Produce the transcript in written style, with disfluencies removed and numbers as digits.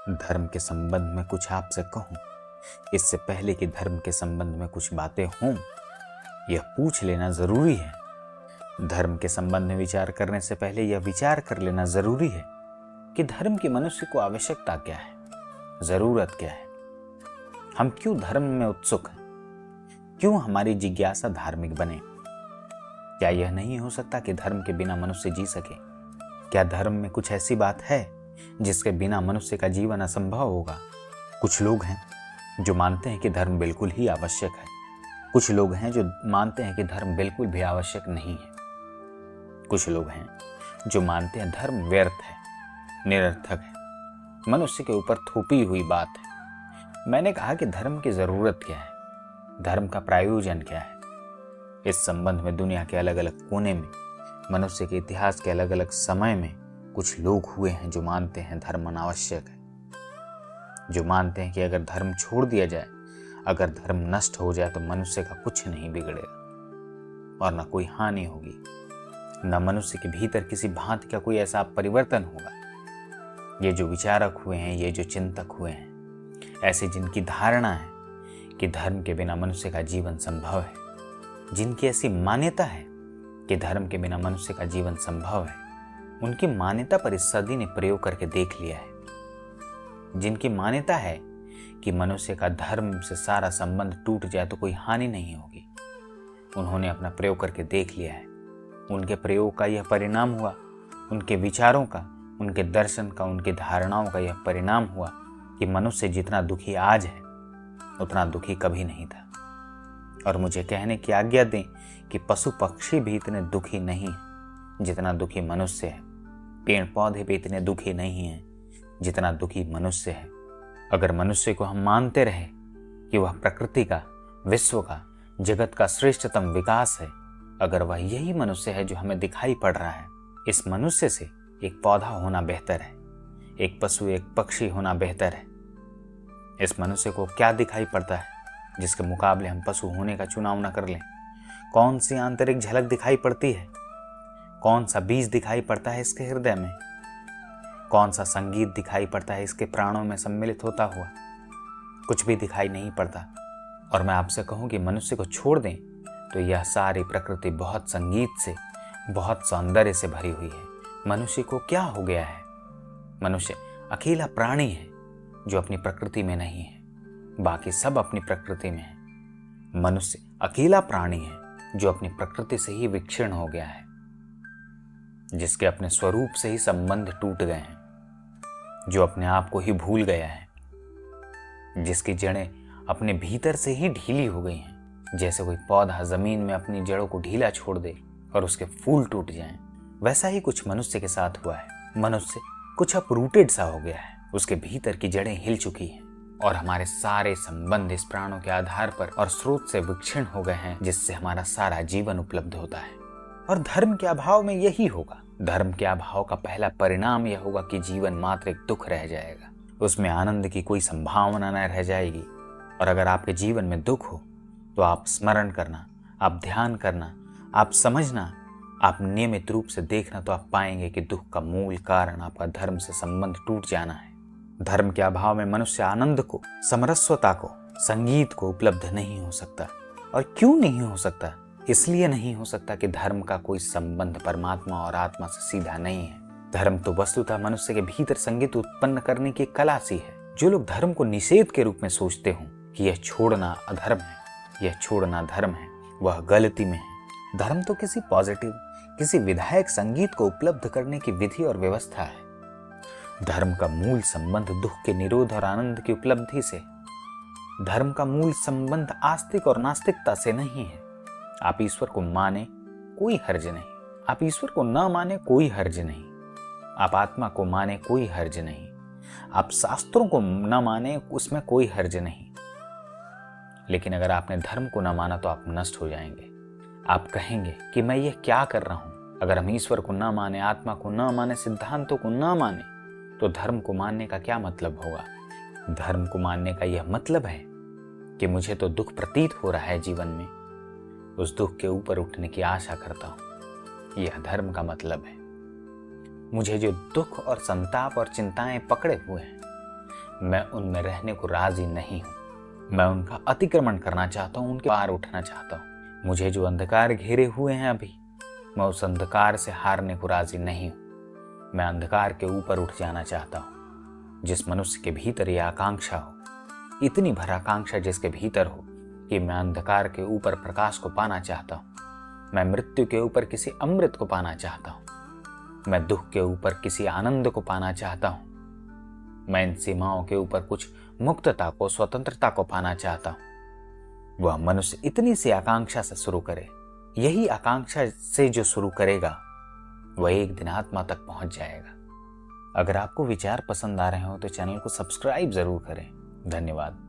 धर्म के संबंध में कुछ आपसे कहूं, इससे पहले कि धर्म के संबंध में कुछ बातें हों, यह पूछ लेना जरूरी है। धर्म के संबंध में विचार करने से पहले यह विचार कर लेना जरूरी है कि धर्म की मनुष्य को आवश्यकता क्या है, जरूरत क्या है। हम क्यों धर्म में उत्सुक हैं, क्यों हमारी जिज्ञासा धार्मिक बने। क्या यह नहीं हो सकता कि धर्म के बिना मनुष्य जी सके? क्या धर्म में कुछ ऐसी बात है जिसके बिना मनुष्य का जीवन असंभव होगा? कुछ लोग हैं जो मानते हैं कि धर्म बिल्कुल ही आवश्यक है, कुछ लोग हैं जो मानते हैं कि धर्म बिल्कुल भी आवश्यक नहीं है, कुछ लोग हैं जो मानते हैं धर्म व्यर्थ है, निरर्थक है, मनुष्य के ऊपर थोपी हुई बात है। मैंने कहा कि धर्म की जरूरत क्या है, धर्म का प्रयोजन क्या है। इस संबंध में दुनिया के अलग अलग कोने में, मनुष्य के इतिहास के अलग अलग समय में कुछ लोग हुए हैं जो मानते हैं धर्म अनावश्यक है, जो मानते हैं कि अगर धर्म छोड़ दिया जाए, अगर धर्म नष्ट हो जाए तो मनुष्य का कुछ नहीं बिगड़ेगा और न कोई हानि होगी, न मनुष्य के भीतर किसी भांति का कोई ऐसा परिवर्तन होगा। ये जो विचारक हुए हैं, ये जो चिंतक हुए हैं, ऐसे जिनकी धारणा है कि धर्म के बिना मनुष्य का जीवन संभव है, जिनकी ऐसी मान्यता है कि धर्म के बिना मनुष्य का जीवन संभव है, उनकी मान्यता पर इस सदी ने प्रयोग करके देख लिया है। जिनकी मान्यता है कि मनुष्य का धर्म से सारा संबंध टूट जाए तो कोई हानि नहीं होगी, उन्होंने अपना प्रयोग करके देख लिया है। उनके प्रयोग का यह परिणाम हुआ, उनके विचारों का, उनके दर्शन का, उनकी धारणाओं का यह परिणाम हुआ कि मनुष्य जितना दुखी आज है उतना दुखी कभी नहीं था। और मुझे कहने की आज्ञा दें कि पशु पक्षी भी इतने दुखी नहीं हैं जितना दुखी मनुष्य है, पेड़ पौधे भी इतने दुखी नहीं हैं जितना दुखी मनुष्य है। अगर मनुष्य को हम मानते रहे कि वह प्रकृति का, विश्व का, जगत का श्रेष्ठतम विकास है, अगर वह यही मनुष्य है जो हमें दिखाई पड़ रहा है, इस मनुष्य से एक पौधा होना बेहतर है, एक पशु, एक पक्षी होना बेहतर है। इस मनुष्य को क्या दिखाई पड़ता है जिसके मुकाबले हम पशु होने का चुनाव न कर लें? कौन सी आंतरिक झलक दिखाई पड़ती है? कौन सा बीज दिखाई पड़ता है इसके हृदय में? कौन सा संगीत दिखाई पड़ता है इसके प्राणों में सम्मिलित होता हुआ? कुछ भी दिखाई नहीं पड़ता। और मैं आपसे कहूं कि मनुष्य को छोड़ दें तो यह सारी प्रकृति बहुत संगीत से, बहुत सौंदर्य से भरी हुई है। मनुष्य को क्या हो गया है? मनुष्य अकेला प्राणी है जो अपनी प्रकृति में नहीं है, बाकी सब अपनी प्रकृति में है। मनुष्य अकेला प्राणी है जो अपनी प्रकृति से ही विक्षीर्ण हो गया है, जिसके अपने स्वरूप से ही संबंध टूट गए हैं, जो अपने आप को ही भूल गया है, जिसकी जड़ें अपने भीतर से ही ढीली हो गई हैं। जैसे कोई पौधा जमीन में अपनी जड़ों को ढीला छोड़ दे और उसके फूल टूट जाएं, वैसा ही कुछ मनुष्य के साथ हुआ है। मनुष्य कुछ अपरूटेड सा हो गया है, उसके भीतर की जड़ें हिल चुकी हैं और हमारे सारे संबंध इस प्राणों के आधार पर और स्रोत से विक्षीर्ण हो गए हैं, जिससे हमारा सारा जीवन उपलब्ध होता है। और धर्म के अभाव में यही होगा। धर्म के अभाव का पहला परिणाम यह होगा कि जीवन मात्र एक दुख रह जाएगा, उसमें आनंद की कोई संभावना न रह जाएगी। और अगर आपके जीवन में दुख हो तो आप स्मरण करना, आप ध्यान करना, आप समझना, आप नियमित रूप से देखना, तो आप पाएंगे कि दुख का मूल कारण आपका धर्म से संबंध टूट जाना है। धर्म के अभाव में मनुष्य आनंद को, समरसता को, संगीत को उपलब्ध नहीं हो सकता। और क्यों नहीं हो सकता? इसलिए नहीं हो सकता कि धर्म का कोई संबंध परमात्मा और आत्मा से सीधा नहीं है। धर्म तो वस्तुतः मनुष्य के भीतर संगीत उत्पन्न करने की कला सी है। जो लोग धर्म को निषेध के रूप में सोचते हों कि यह छोड़ना अधर्म है, यह छोड़ना धर्म है, वह गलती में है। धर्म तो किसी पॉजिटिव, किसी विधायक संगीत को उपलब्ध करने की विधि और व्यवस्था है। धर्म का मूल संबंध दुख के निरोध और आनंद की उपलब्धि से। धर्म का मूल संबंध आस्तिक और नास्तिकता से नहीं है। आप ईश्वर को माने कोई हर्ज नहीं, आप ईश्वर को न माने कोई हर्ज नहीं, आप आत्मा को माने कोई हर्ज नहीं, आप शास्त्रों को न माने उसमें कोई हर्ज नहीं। लेकिन अगर आपने धर्म को न माना तो आप नष्ट हो जाएंगे। आप कहेंगे कि मैं ये क्या कर रहा हूं? अगर हम ईश्वर को न माने, आत्मा को न माने, सिद्धांतों को न माने, तो धर्म को मानने का क्या मतलब होगा? धर्म को मानने का यह मतलब है कि मुझे तो दुख प्रतीत हो रहा है जीवन में, उस दुख के ऊपर उठने की आशा करता हूं। यह धर्म का मतलब है। मुझे जो दुख और संताप और चिंताएं पकड़े हुए हैं, मैं उनमें रहने को राजी नहीं हूं। मैं उनका अतिक्रमण करना चाहता हूं, उनके पार उठना चाहता हूं। मुझे जो अंधकार घेरे हुए हैं अभी, मैं उस अंधकार से हारने को राजी नहीं हूं। मैं अंधकार के ऊपर उठ जाना चाहता हूं। जिस मनुष्य के भीतर यह आकांक्षा हो, इतनी भर आकांक्षा जिसके भीतर हो कि मैं अंधकार के ऊपर प्रकाश को पाना चाहता हूं, मैं मृत्यु के ऊपर किसी अमृत को पाना चाहता हूं, मैं दुख के ऊपर किसी आनंद को पाना चाहता हूं, मैं इन सीमाओं के ऊपर कुछ मुक्तता को, स्वतंत्रता को पाना चाहता हूं। वह मनुष्य इतनी सी आकांक्षा से शुरू करे, यही आकांक्षा से जो शुरू करेगा वह एक दिन आत्मा तक पहुंच जाएगा। अगर आपको विचार पसंद आ रहे हो तो चैनल को सब्सक्राइब जरूर करें। धन्यवाद।